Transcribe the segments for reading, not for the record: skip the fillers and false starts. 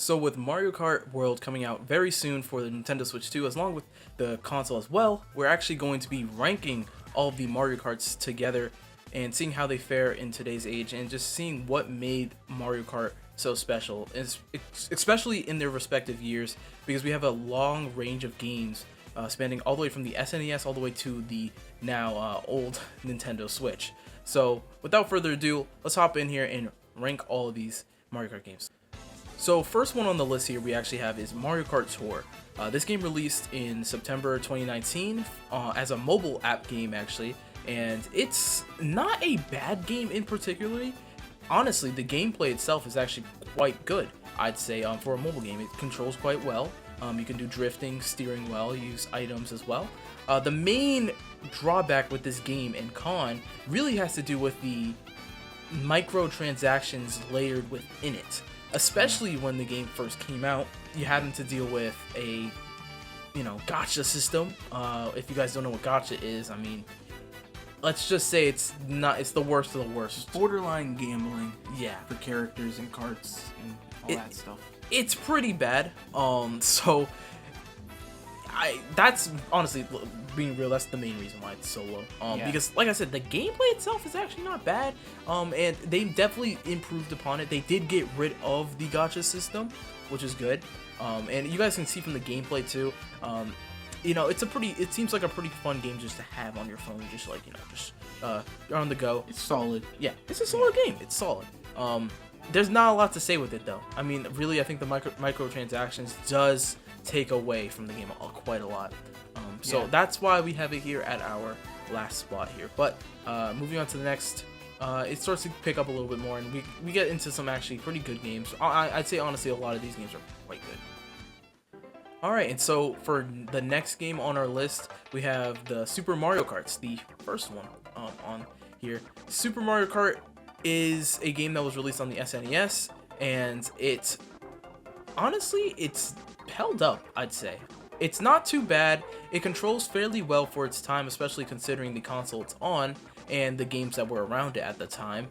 So with Mario Kart World coming out very soon for the Nintendo Switch 2, along with the console as well, we're actually going to be ranking all of the Mario Karts together and seeing how they fare in today's age and just seeing what made Mario Kart so special, especially in their respective years, because we have a long range of games spanning all the way from the SNES all the way to the now old Nintendo Switch. So without further ado, let's hop in here and rank all of these Mario Kart games. So first one on the list here we actually have is Mario Kart Tour. This game released in September 2019 as a mobile app game actually, and it's not a bad game in particularly. Honestly, the gameplay itself is actually quite good, I'd say, for a mobile game. It controls quite well. You can do drifting, steering well, use items as well. The main drawback with this game and con really has to do with the microtransactions layered within it. Especially when the game first came out, you having to deal with a, gacha system. If you guys don't know what gacha is, I mean, let's just say it's the worst of the worst. Borderline gambling. Yeah. For characters and carts and all that stuff. It's pretty bad. So that's honestly, being real, that's the main reason why it's so low. Because like I said, the gameplay itself is actually not bad. And they definitely improved upon it. They did get rid of the gacha system, which is good. And you guys can see from the gameplay too. It seems like a pretty fun game just to have on your phone, just you're on the go. It's solid. Yeah, it's a solid game. It's solid. There's not a lot to say with it though. I mean, really, I think the microtransactions does take away from the game quite a lot. That's why we have it here at our last spot here. But moving on to the next, it starts to pick up a little bit more, and we get into some actually pretty good games. I'd say honestly, a lot of these games are quite good. Alright, and so for the next game on our list, we have the Super Mario Karts, the first one on here. Super Mario Kart is a game that was released on the SNES, and it's held up, I'd say. It's not too bad. It controls fairly well for its time, especially considering the console it's on and the games that were around it at the time.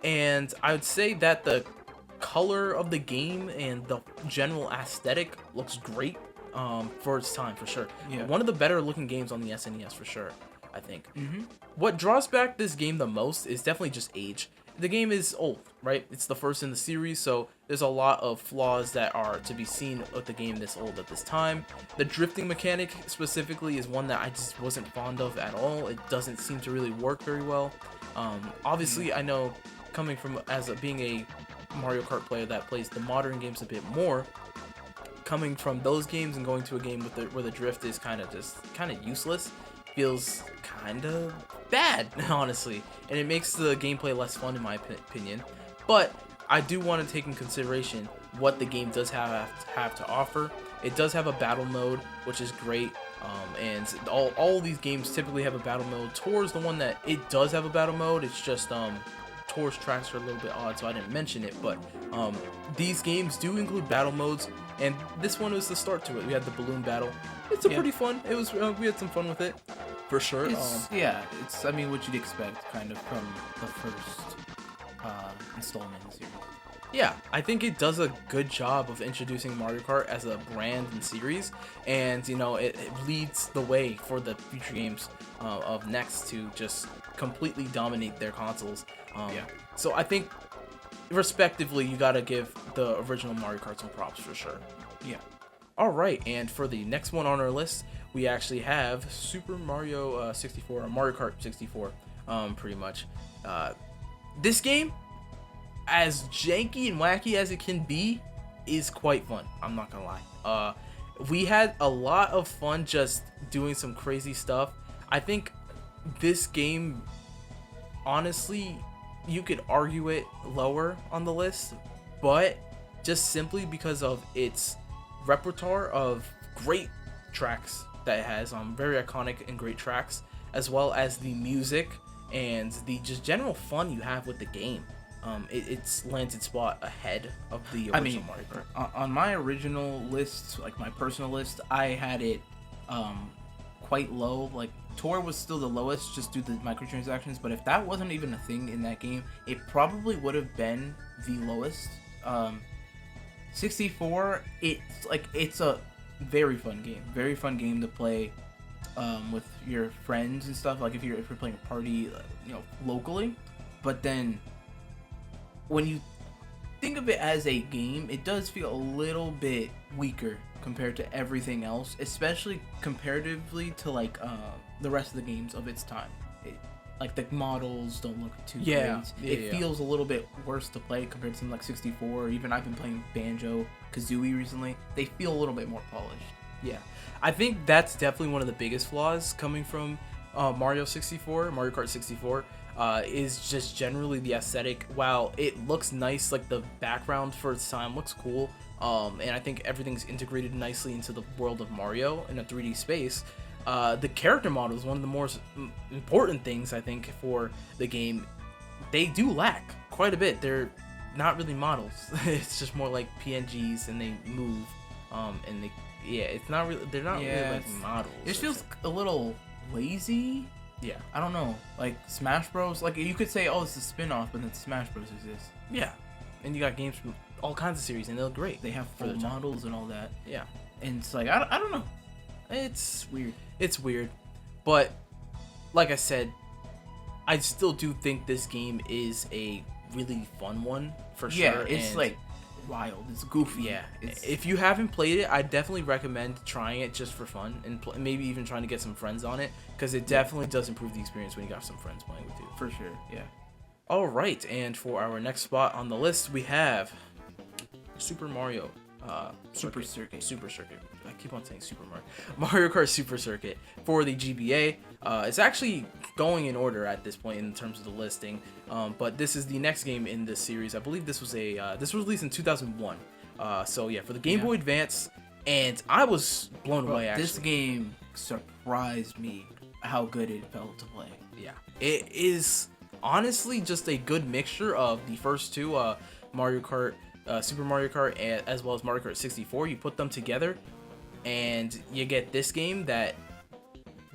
And I would say that the color of the game and the general aesthetic looks great for its time, for sure. Yeah. One of the better looking games on the SNES, for sure, I think. What draws back this game the most is definitely just age. The game is old, right? It's the first in the series, so there's a lot of flaws that are to be seen with the game this old at this time. The drifting mechanic specifically is one that I just wasn't fond of at all. It doesn't seem to really work very well. Obviously, I know coming from being a Mario Kart player that plays the modern games a bit more, coming from those games and going to a game where the drift is kind of useless feels kind of bad, honestly, and it makes the gameplay less fun in my opinion. But I do want to take in consideration what the game does have to offer. It does have a battle mode, which is great, and all these games typically have a battle mode. Tour's the one that it does have a battle mode. It's just Tour's tracks are a little bit odd, so I didn't mention it, but these games do include battle modes, and this one was the start to it. We had the balloon battle. It's pretty fun. It was we had some fun with it, for sure. It's I mean what you'd expect kind of from the first installment in the series. Yeah, I think it does a good job of introducing Mario Kart as a brand and series, and it leads the way for the future games of next to just completely dominate their consoles. So I think, respectively, you gotta give the original Mario Kart some props for sure. Yeah. Alright, and for the next one on our list, we actually have Super Mario 64, or Mario Kart 64, pretty much. This game, as janky and wacky as it can be, is quite fun. I'm not gonna lie. We had a lot of fun just doing some crazy stuff. I think this game, honestly, you could argue it lower on the list, but just simply because of its repertoire of great tracks that it has, very iconic and great tracks, as well as the music and the just general fun you have with the game. It lands its spot ahead of the original Mario Kart. On my original list, like my personal list, I had it quite low. Like Tour was still the lowest just due to the microtransactions, but if that wasn't even a thing in that game, it probably would have been the lowest. 64, it's a very fun game to play with your friends and stuff. Like if you're playing a party, locally. But then when you think of it as a game, it does feel a little bit weaker compared to everything else, especially comparatively to like the rest of the games of its time. Like the models don't look too great. It feels a little bit worse to play compared to something like 64. Even I've been playing Banjo Kazooie recently. They feel a little bit more polished. Yeah, I think that's definitely one of the biggest flaws coming from Mario Kart 64. Is just generally the aesthetic. While it looks nice, like the background for its time looks cool, and I think everything's integrated nicely into the world of Mario in a 3D space. The character model is one of the more important things, I think, for the game. They do lack quite a bit. They're not really models. It's just more like PNGs, and they move. And they, it's not really. They're not really like models. It feels a little lazy. Yeah, I don't know. Like Smash Bros. Like you could say, oh, it's a spin-off, but then Smash Bros. Exists. Yeah, and you got games from all kinds of series, and they look great. They have full models and all that. Yeah, and it's like I don't know. It's weird. It's weird, but like I said, I still do think this game is a really fun one for sure. Yeah, it's like wild. It's goofy. Yeah, if you haven't played it, I definitely recommend trying it just for fun, and maybe even trying to get some friends on it, because it definitely does improve the experience when you got some friends playing with you. For sure. Yeah. All right, and for our next spot on the list, we have Super Mario. Super Circuit. I keep on saying Super Mario Kart Super Circuit for the GBA. It's actually going in order at this point in terms of the listing, but this is the next game in this series. I believe this was this was released in 2001. So yeah, for the Game Boy Advance, and I was blown away. Actually, this game surprised me how good it felt to play. Yeah, it is honestly just a good mixture of the first two Mario Kart. Super Mario Kart as well as Mario Kart 64. You put them together and you get this game that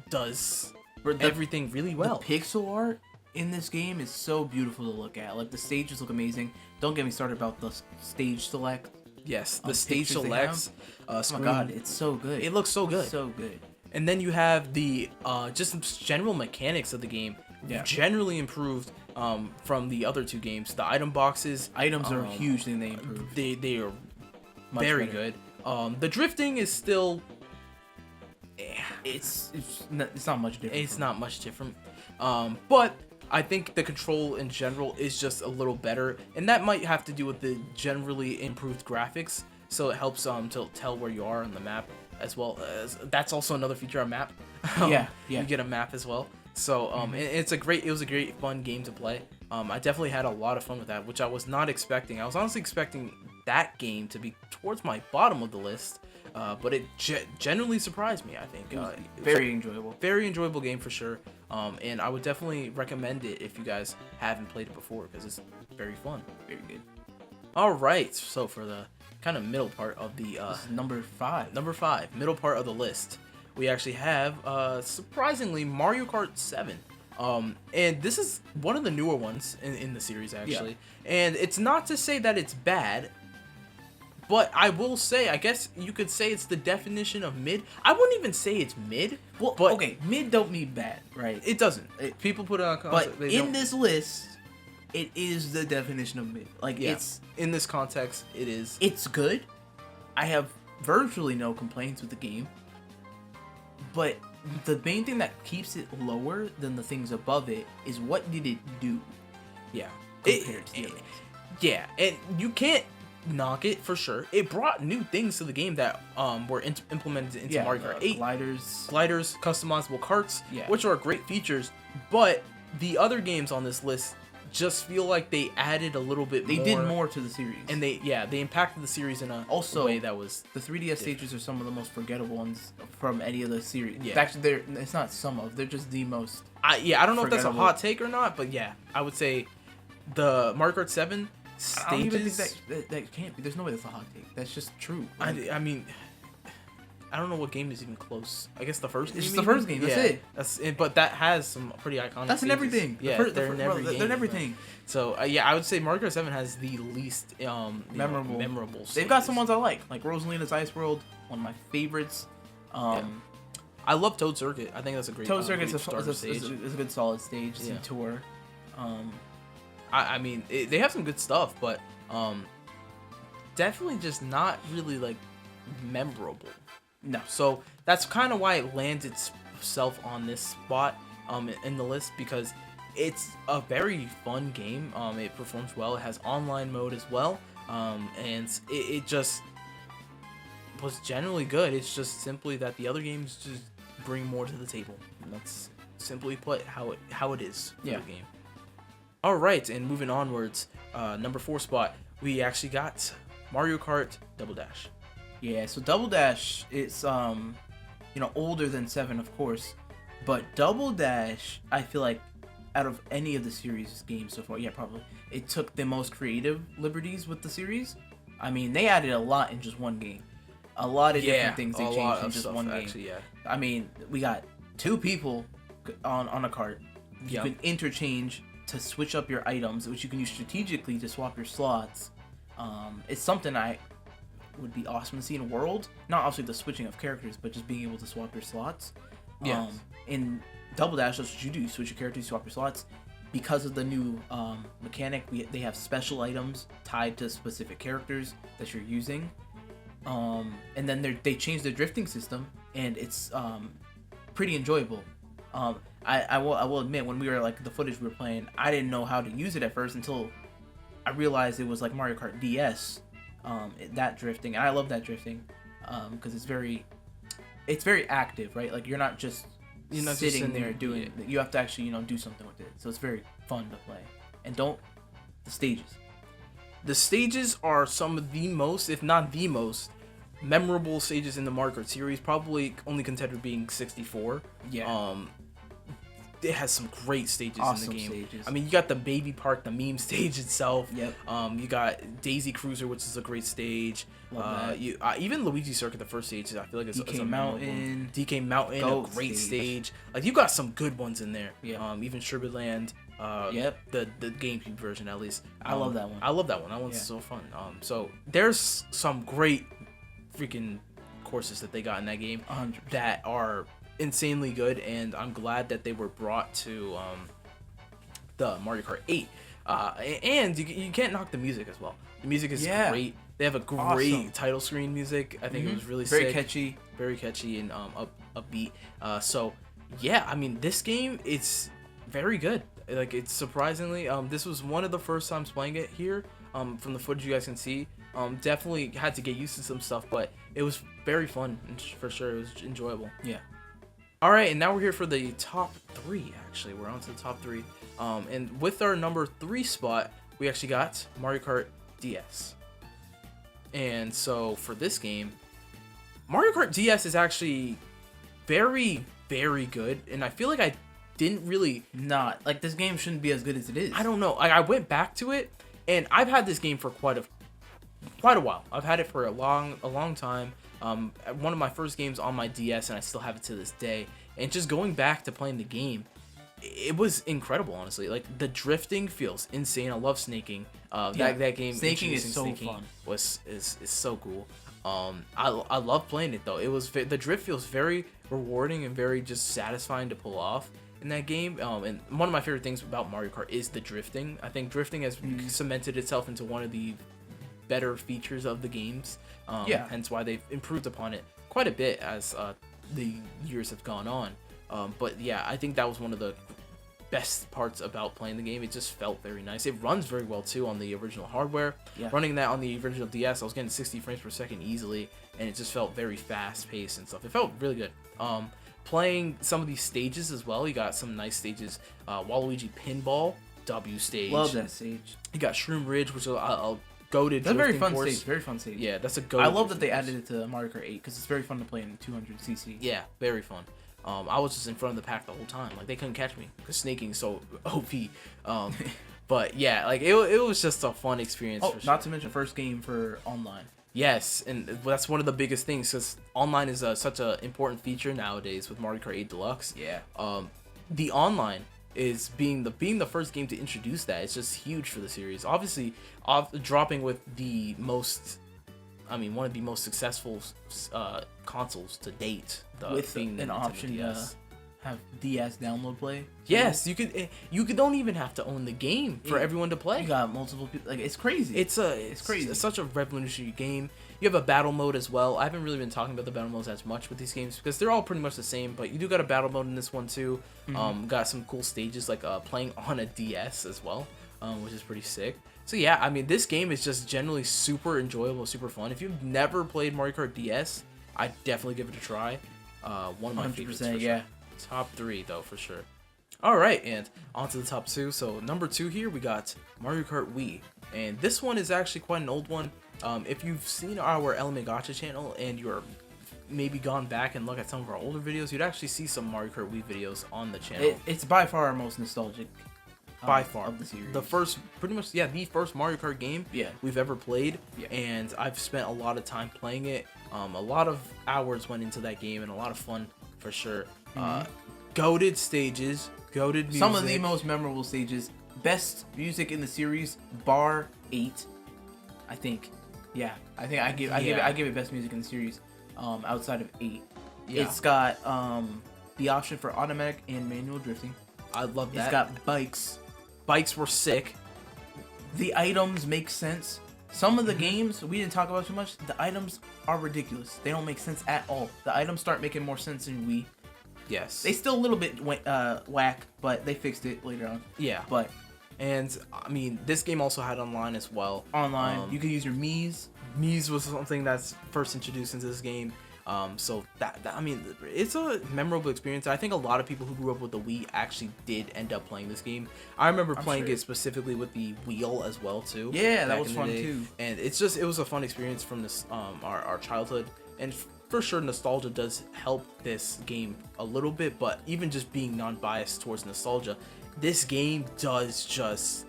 does everything really well. The pixel art in this game is so beautiful to look at. Like the stages look amazing. Don't get me started about the stage select. Yes, the stage selects. Oh my god, it's so good. It looks so good. So good. And then you have the just general mechanics of the game. Generally improved from the other two games. The item boxes. Items are a huge thing they improved. They are very good. The drifting is still. It's not much different. It's not much different. But I think the control in general is just a little better, and that might have to do with the generally improved graphics. So it helps to tell where you are on the map, as well as that's also another feature on map. You get a map as well. So it was a great fun game to play. I definitely had a lot of fun with that, which I was not expecting. I was honestly expecting that game to be towards my bottom of the list, but it generally surprised me. I think it was very enjoyable. Very enjoyable game for sure. And I would definitely recommend it if you guys haven't played it before, because it's very fun. Very good. All right, so for the kind of middle part of the this is number 5, middle part of the list, we actually have, surprisingly, Mario Kart 7. And this is one of the newer ones in the series, actually. Yeah. And it's not to say that it's bad, but I will say, I guess you could say it's the definition of mid. I wouldn't even say it's mid. Well, but okay, mid don't mean bad, right? It doesn't. People put it on concept, but in this list, it is the definition of mid. Like, it's in this context, it is. It's good. I have virtually no complaints with the game. But the main thing that keeps it lower than the things above it is what did it do? Yeah. Compared to the others. Yeah, and you can't knock it for sure. It brought new things to the game that were implemented into Mario Kart 8. Gliders, customizable carts, which are great features. But the other games on this list just feel like they added a little bit more. They did more to the series. And they impacted the series in a way that was... The 3DS stages are some of the most forgettable ones from any of the series. Yeah. Actually, it's not some of. They're just the most I don't know if that's a hot take or not, but yeah. I would say the Mario Kart 7 stages... I don't even think that can't be. There's no way that's a hot take. That's just true. I mean... I don't know what game is even close. I guess the first game. It's just the first game. That's it. That's it. But that has some pretty iconic. That's in stages. everything. Yeah, they're in every game. They're in everything. So yeah, I would say Mario Kart 7 has the least Memorable. stages. They've got some ones I like Rosalina's Ice World, one of my favorites. I love Toad Circuit. I think that's a great. Toad Circuit's stage. is a good solid stage. It's a tour. I mean, they have some good stuff, but definitely just not really like memorable. No. So that's kind of why it lands itself on this spot in the list, because it's a very fun game. It performs well. It has online mode as well, and it just was generally good. It's just simply that the other games just bring more to the table. And that's simply put how it is for the game. All right, and moving onwards, number 4 spot, we actually got Mario Kart Double Dash. Yeah, so Double Dash is older than 7, of course, but Double Dash, I feel like out of any of the series games so far, probably it took the most creative liberties with the series. I mean, they added a lot in just one game. A lot of different things they changed in just one game. Actually, yeah. I mean, we got 2 people on a cart. You can interchange to switch up your items, which you can use strategically to swap your slots. It's something I would be awesome to see in a world. Not obviously the switching of characters, but just being able to swap your slots. Yes. In Double Dash, that's what you do. You switch your characters, swap your slots. Because of the new mechanic, they have special items tied to specific characters that you're using. And then they changed their drifting system, and it's pretty enjoyable. I will admit, when we were like the footage we were playing, I didn't know how to use it at first until I realized it was like Mario Kart DS. That drifting, and I love that drifting because it's very active, right? Like you're not just sitting there doing it. You have to actually do something with it. So it's very fun to play. And the stages are some of the most, if not the most, memorable stages in the Mario Kart series. Probably only contender being 64. Yeah. It has some great stages awesome in the game. Stages. I mean, you got the Baby Park, the meme stage itself. Yep. You got Daisy Cruiser, which is a great stage. Even Luigi Circuit, the first stage, I feel like it's DK Mountain. DK Mountain, a great stage. Like you got some good ones in there. Yeah. Even Sherbet Land. The GameCube version at least. I love that one. That one's so fun. So there's some great freaking courses that they got in that game 100%. that are insanely good, and I'm glad that they were brought to the Mario Kart 8. And you can't knock the music as well. The music is great. They have a great title screen music. I think it was really very sick. Very catchy and upbeat. So yeah, I mean, this game, it's very good. Like, it's surprisingly, this was one of the first times playing it here. From the footage you guys can see, definitely had to get used to some stuff, but it was very fun, and for sure it was enjoyable. Yeah. All right, and now we're here for the top 3. Actually, we're on to the top 3, and with our number 3 spot, we actually got Mario Kart DS. And so for this game, Mario Kart DS is actually very, very good, and I feel like I didn't really this game shouldn't be as good as it is. I don't know. I went back to it, and I've had this game for quite a while. I've had it for a long time. One of my first games on my DS, and I still have it to this day. And just going back to playing the game, it was incredible, honestly. Like, the drifting feels insane. I love snaking. That game, snaking is so fun. Is so cool. I love playing it though. The drift feels very rewarding and very just satisfying to pull off in that game. And one of my favorite things about Mario Kart is the drifting. I think drifting has cemented itself into one of the better features of the games. Hence why they've improved upon it quite a bit as the years have gone on. But yeah, I think that was one of the best parts about playing the game. It just felt very nice. It runs very well too on the original hardware. Running that on the original DS, I was getting 60 frames per second easily, and it just felt very fast paced and stuff. It felt really good. Playing some of these stages as well, you got some nice stages. Waluigi Pinball, W stage. Love that stage. You got Shroom Ridge, which I'll go to. That's a very fun stage. Very fun stage. Yeah, that's a go. I love that they added it to Mario Kart 8 because it's very fun to play in 200cc. Yeah, very fun. I was just in front of the pack the whole time. Like, they couldn't catch me because snaking is so OP. But yeah, like it was just a fun experience. Oh, not to mention first game for online. Yes, and that's one of the biggest things because online is such an important feature nowadays with Mario Kart 8 Deluxe. Yeah. The online is being the first game to introduce that. It's just huge for the series. Obviously, dropping with the most, one of the most successful consoles to date. With an option to have DS download play. Yes, you could don't even have to own the game for everyone to play. You got multiple people. Like, it's crazy. It's crazy. It's such a revolutionary game. You have a battle mode as well. I haven't really been talking about the battle modes as much with these games because they're all pretty much the same. But you do got a battle mode in this one too. Got some cool stages like playing on a DS as well, which is pretty sick. So yeah, I mean, this game is just generally super enjoyable, super fun. If you've never played Mario Kart DS, I'd definitely give it a try. One of my favorites for yeah. sure. Top 3 though for sure. All right, and on to the top 2. So number 2 here we got Mario Kart Wii, and this one is actually quite an old one. If you've seen our Element Gacha channel and you're maybe gone back and look at some of our older videos, you'd actually see some Mario Kart Wii videos on the channel. It's by far our most nostalgic. By far of the series. The first, pretty much, yeah, the first Mario Kart game we've ever played. Yeah. And I've spent a lot of time playing it. A lot of hours went into that game and a lot of fun for sure. Goated stages, goated music. Some of the most memorable stages. Best music in the series, bar 8, I think. Yeah, I think I give it best music in the series. Outside of 8, it's got the option for automatic and manual drifting. I love that. It's got bikes. Bikes were sick. The items make sense. Some of the games we didn't talk about too much. The items are ridiculous. They don't make sense at all. The items start making more sense in Wii. Yes. They still a little bit whack, but they fixed it later on. Yeah. But and I mean, this game also had online as well. Online, you could use your Mii's. Mii's was something that's first introduced into this game. So that I mean, it's a memorable experience. I think a lot of people who grew up with the Wii actually did end up playing this game. I remember playing it specifically with the wheel as well too. Yeah, that was fun too. And it was a fun experience from this our childhood. And for sure, nostalgia does help this game a little bit. But even just being non-biased towards nostalgia, this game does just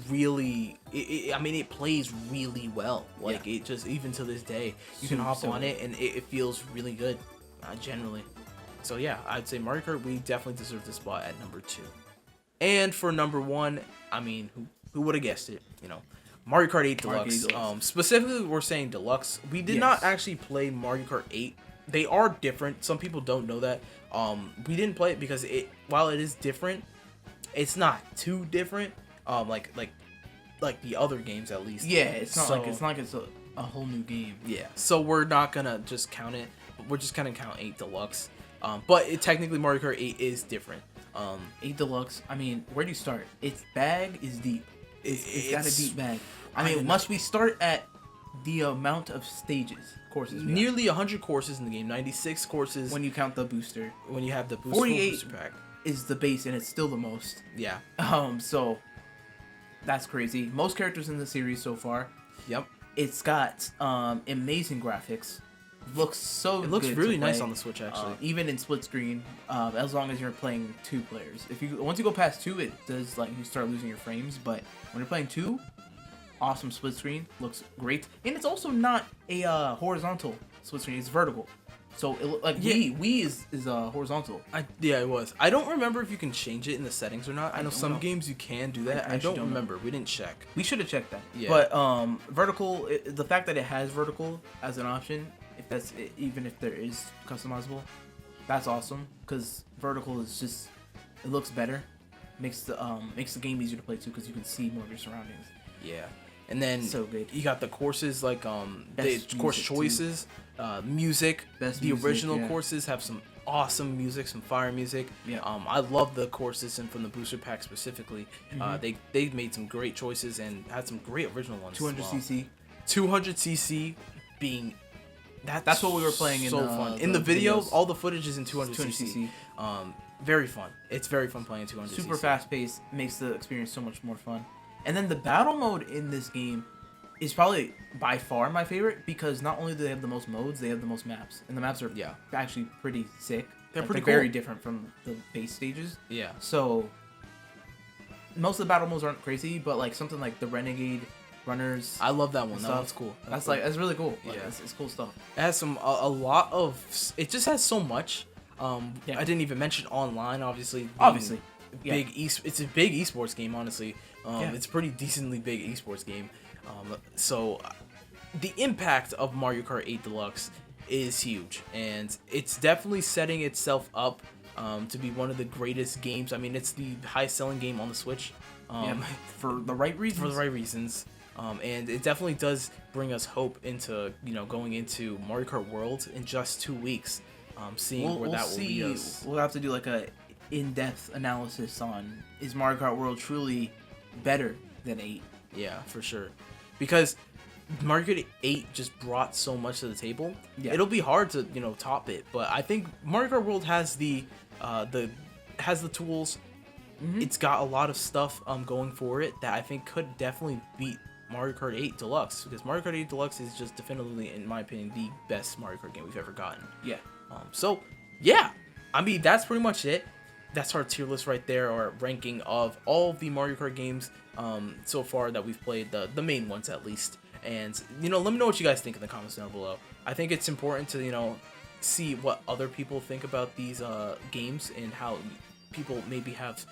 really it plays really well. Like it just, even to this day, you can hop on it and it feels really good generally. So yeah, I'd say Mario Kart Wii definitely deserves the spot at number 2. And for number 1, I mean, who would have guessed it, you know, Mario Kart 8 Deluxe. Specifically, we're saying Deluxe. We did not actually play Mario Kart 8. They are different. Some people don't know that. We didn't play it because while it is different, it's not too different. Like the other games at least. Yeah, it's not like it's a whole new game. Yeah, so we're not gonna just count it. We're just gonna count 8 Deluxe. But technically Mario Kart 8 is different. 8 Deluxe. I mean, where do you start? Its bag is deep. It's got a deep bag. I mean, must we start at the amount of courses? Nearly 100 courses in the game. 96 courses when you count the booster. When you have the 48 booster pack is the base, and it's still the most. Yeah. So that's crazy. Most characters in the series so far. Yep. It's got amazing graphics. Looks so. It looks good really nice on the Switch, actually. Even in split screen, as long as you're playing 2 players. Once you go past 2, it does you start losing your frames. But when you're playing 2, awesome split screen. Looks great, and it's also not a horizontal split screen. It's vertical. So it Wii is horizontal. Yeah, it was. I don't remember if you can change it in the settings or not. I know some games you can do that. I don't remember. We didn't check. We should have checked that. Yeah. But vertical, the fact that it has vertical as an option, even if there is customizable, that's awesome. Because vertical is just, it looks better. Makes the game easier to play too, because you can see more of your surroundings. Yeah. And then so good. You got the courses the course choices, music. The original courses have some awesome music, some fire music. Yeah. I love the courses and from the booster pack specifically. They made some great choices and had some great original ones. 200cc. 200cc being that's what we were playing in fun. In the video, all the footage is in 200cc. Very fun. It's very fun playing 200cc. Super fast paced, makes the experience so much more fun. And then the battle mode in this game is probably by far my favorite, because not only do they have the most modes, they have the most maps. And the maps are actually pretty sick. They're pretty cool. Very different from the base stages. Yeah. So most of the battle modes aren't crazy, but something like the Renegade runners. I love that one. That stuff. one's cool. That's like that's really cool. Like, Yeah. it's cool stuff. It has a lot of. It just has so much. Yeah. I didn't even mention online. Obviously. Obviously. Big it's a big esports game, honestly. Yeah. It's a pretty decently big esports game. So the impact of Mario Kart 8 Deluxe is huge, and it's definitely setting itself up to be one of the greatest games. I mean, it's the highest selling game on the Switch. For the right reasons. For the right reasons. And it definitely does bring us hope into, going into Mario Kart World in just 2 weeks. Seeing where that will lead us. We'll have to do like a in-depth analysis on, is Mario Kart World truly better than 8? Yeah, for sure. Because Mario Kart 8 just brought so much to the table. Yeah. It'll be hard to, top it, but I think Mario Kart World has the tools. Mm-hmm. It's got a lot of stuff going for it that I think could definitely beat Mario Kart 8 Deluxe, because Mario Kart 8 Deluxe is just definitively, in my opinion, the best Mario Kart game we've ever gotten. Yeah. So yeah, I mean, that's pretty much it. That's our tier list right there, or ranking of all the Mario Kart games so far that we've played, the main ones at least. And let me know what you guys think in the comments down below. I think it's important to see what other people think about these games, and how people maybe have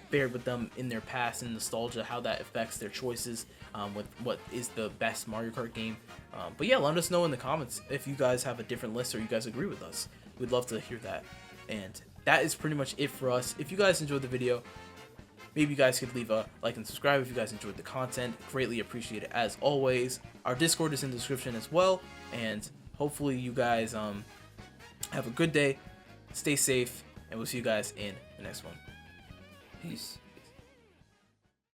fared with them in their past, and nostalgia, how that affects their choices with what is the best Mario Kart game. But yeah, let us know in the comments if you guys have a different list or you guys agree with us. We'd love to hear that. And that is pretty much it for us. If you guys enjoyed the video, maybe you guys could leave a like and subscribe if you guys enjoyed the content. Greatly appreciate it as always. Our Discord is in the description as well. And hopefully you guys have a good day, stay safe, and we'll see you guys in the next one. Peace.